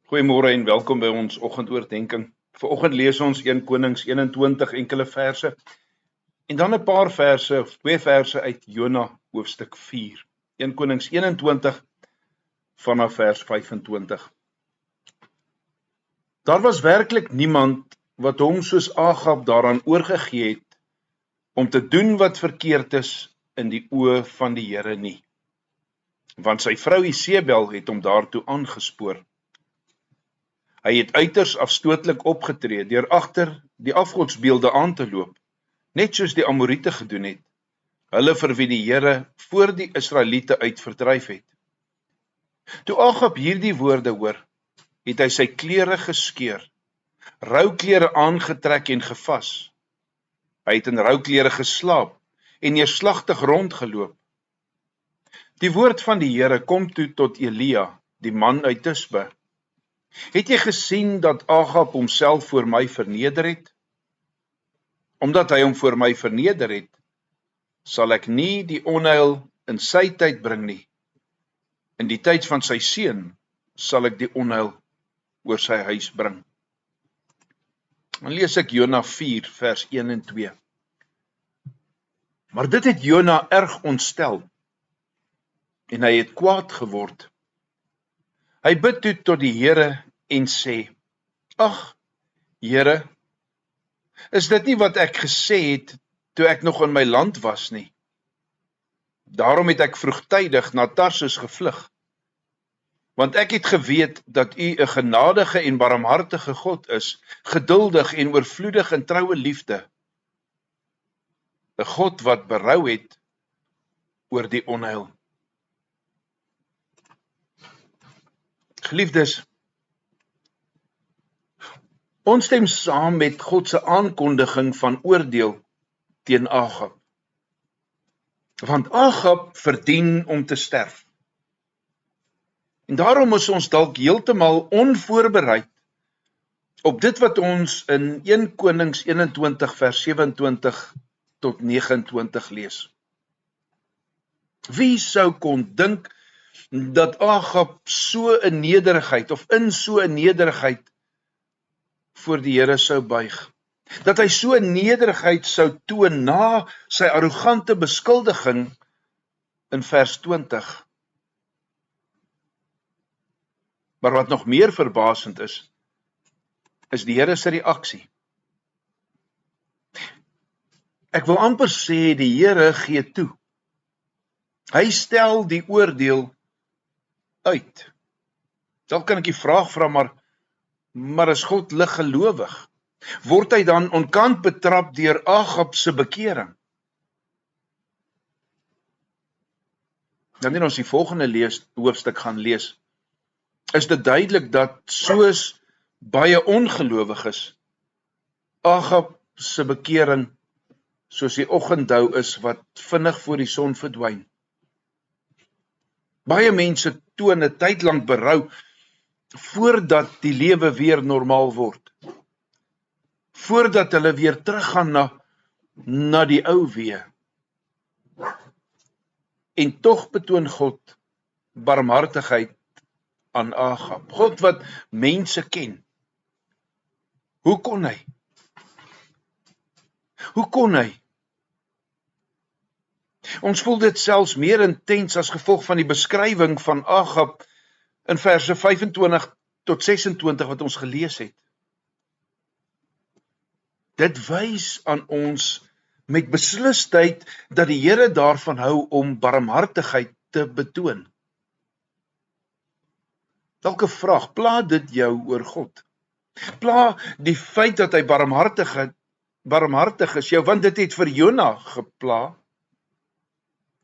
Goeiemôre en welkom by ons oggendoordenkings. Vanoggend lees ons 1 Konings 21 enkele verse en dan 'n paar verse of 2 verse uit Jona hoofstuk 4. 1 Konings 21 vanaf vers 25. Daar was werklik niemand wat hom soos Agab daaraan oorgegee het om te doen wat verkeerd is in die oë van die Here nie. Want sy vrou Isebel het hom daartoe aangespoor. Hy het uiters afstootlik opgetree deur agter die afgodsbeelde aan te loop, net soos die Amorite gedoen het, hulle vir wie die Here voor die Israeliete uit verdryf het. Toe Agab hierdie woorde hoor, het hy sy klere geskeur, rouklere aangetrek en gevas. Hy het in rouklere geslaap en neerslagtig rondgeloop. Die woord van die Here kom toe tot Elia, die man uit Tisbe. Het jy gesien dat Agab homself voor my verneder het? Omdat hy hom voor my verneder het, sal ek nie die onheil in sy tyd bring nie. In die tyd van sy seun sal ek die onheil oor sy huis bring. Dan lees ek Jona 4 vers 1 en 2. Maar dit het Jona erg ontstel en hy het kwaad geword. Hy bid toe tot die Here en sê: Ag, Here, is dit nie wat ek gesê het toe ek nog in my land was nie? Daarom het ek vroegtydig na Tarsus gevlug, want ek het geweet dat U 'n genadige en barmhartige God is, geduldig en oorvloedig in troue liefde, 'n God wat berou het oor die onheil. Geliefdes, ons stem saam met God se aankondiging van oordeel teen Agab. Want Agab verdien om te sterf. En daarom is ons dalk heeltemal onvoorbereid op dit wat ons in 1 Konings 21 vers 27 tot 29 lees. Wie sou kon dink dat Agab so 'n nederigheid of in so 'n nederigheid voor die Here sou buig? Dat hy so 'n nederigheid sou toon na sy arrogante beskuldiging in vers 20. Maar wat nog meer verbasend is die Here se reaksie. Ek wil amper sê die Here gee toe. Hy stel die oordeel uit. Dalk kan ek die vraag vra, maar is God liggelowig? Word hy dan onkant betrap deur Agab se bekering? Wanneer ons die volgende hoofstuk gaan lees, is dit duidelik dat soos baie ongelowiges, Agab se bekering soos die oggenddou is wat vinnig voor die son verdwyn. Baie mense toon 'n tyd lank berou voordat die lewe weer normaal word. Voordat hulle weer teruggaan na die ou weë. En tog betoon God barmhartigheid aan Agab. God wat mense ken. Hoe kon hy? Hoe kon hy? Ons voel dit selfs meer intens as gevolg van die beskrywing van Agab in verse 25 tot 26 wat ons gelees het. Dit wys aan ons met beslisheid dat die Here daarvan hou om barmhartigheid te betoon. Dalk 'n vraag, pla dit jou oor God? Pla die feit dat hy barmhartig is jou, want dit het vir Jona gepla.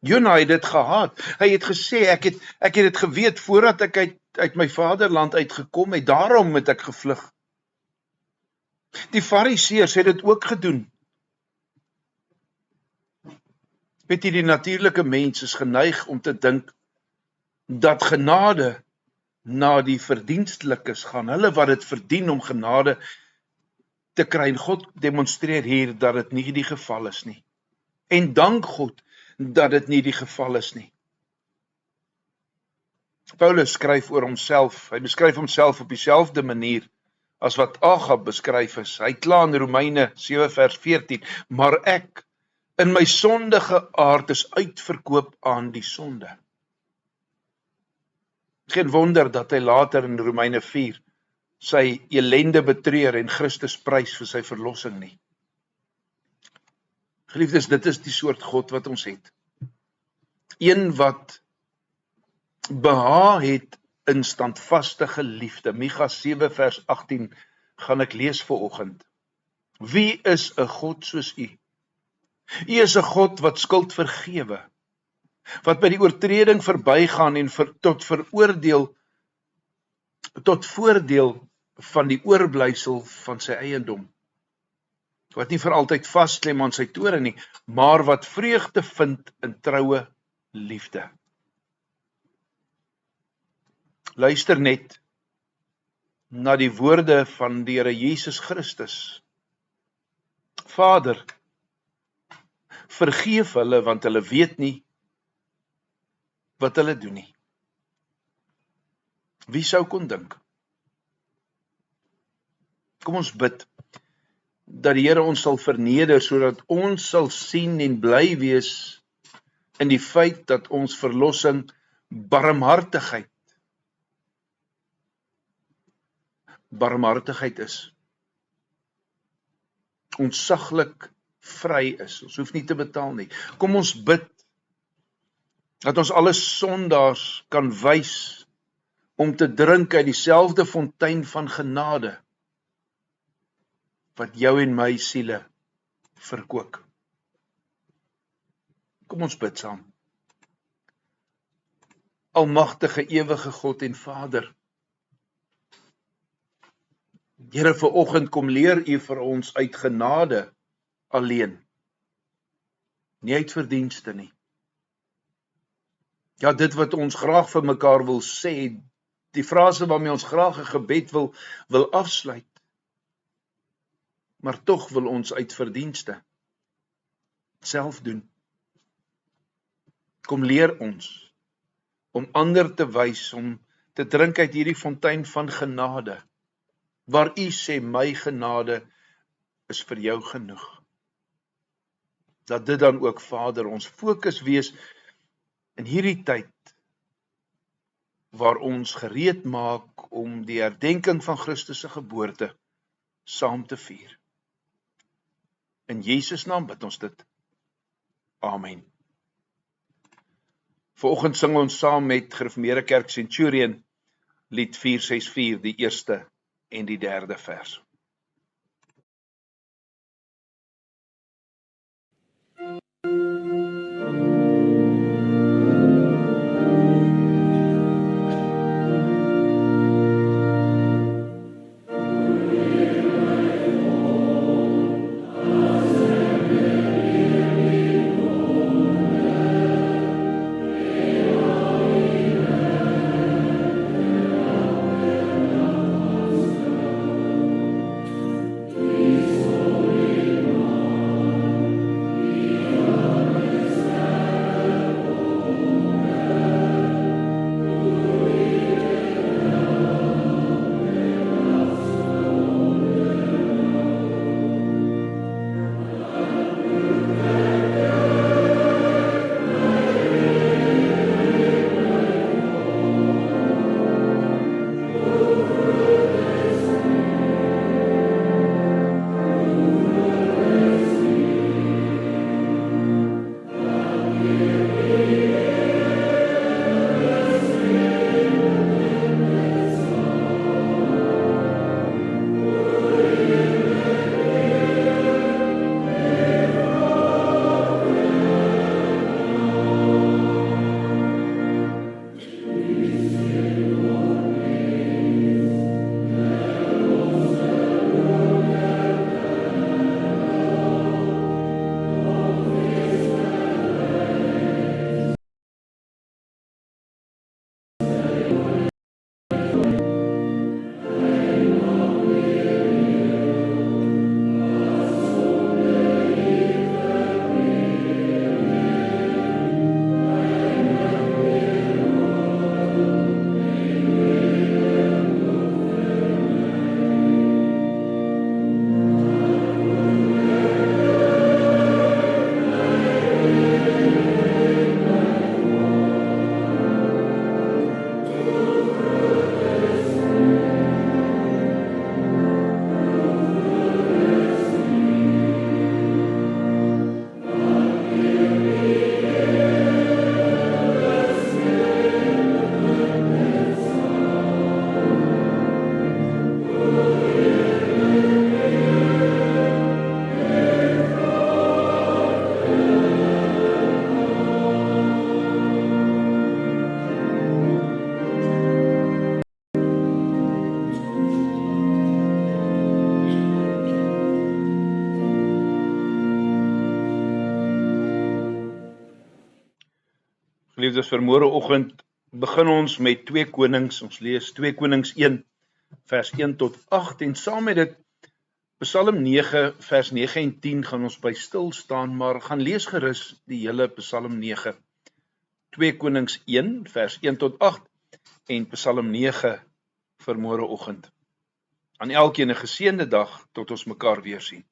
Jona het dit gehaat. Hy het gesê, ek het dit geweet voordat ek uit my vaderland uitgekom het, daarom het ek gevlug. Die Fariseërs het dit ook gedoen. Weet jy, die natuurlike mens is geneig om te dink dat genade na die verdienstelikes gaan, hulle wat dit verdien om genade te kry, en God demonstreer hier dat dit nie die geval is nie. En dank God dat dit nie die geval is nie. Paulus skryf oor homself, hy beskryf homself op dieselfde manier as wat Agab beskryf is. Hy kla in Romeine 7 vers 14, maar ek in my sondige aard is uitverkoop aan die sonde. Geen wonder dat hy later in Romeine 4 sy ellende betreur en Christus prys vir sy verlossing nie. Geliefdes, dit is die soort God wat ons het. Een wat behaag het in standvastige liefde. Micha 7 vers 18 gaan ek lees vanoggend. Wie is 'n God soos U? U is 'n God wat skuld vergewe, wat by die oortreding verbygaan en tot voordeel van die oorblysel van sy eiendom, wat nie vir altyd vasklem aan sy tore nie, maar wat vreugde vind in troue liefde. Luister net na die woorde van die Here Jesus Christus. Vader, vergeef hulle, want hulle weet nie wat hulle doen nie. Wie sou kon dink? Kom ons bid, dat die Here ons sal verneder, sodat ons sal sien en bly wees in die feit dat ons verlossing barmhartigheid is. Ontsaglik vry is. Ons hoef nie te betaal nie. Kom ons bid, dat ons alle sondaars kan wys om te drink uit dieselfde fontein van genade, wat jou en my siele verkoop. Kom ons bid saam. Almagtige, ewige God en Vader, Here, vanoggend kom leer U vir ons uit genade alleen, nie uit verdienste nie. Ja, dit wat ons graag vir mekaar wil sê, die frase waarmee ons graag 'n gebed wil afsluit, maar tog wil ons uit verdienste self doen. Kom leer ons om ander te wys, om te drink uit hierdie fontein van genade, waar U sê, my genade is vir jou genoeg. Dat dit dan ook, Vader, ons fokus wees in hierdie tyd, waar ons gereed maak om die herdenking van Christus se geboorte saam te vier. In Jesus naam bid ons dit. Amen. Vanoggend sing ons saam met Gereformeerde Kerk Centurion, lied 464, die eerste en die derde vers. Geliefdes, vir môreoggend begin ons met 2 Konings. Ons lees 2 Konings 1 vers 1 tot 8 en saam met dit Psalm 9 vers 9 en 10 gaan ons by stil staan, maar gaan lees gerus die hele Psalm 9. 2 Konings 1 vers 1 tot 8 en Psalm 9 vir môreoggend. Aan elkeen 'n geseënde dag tot ons mekaar weer sien.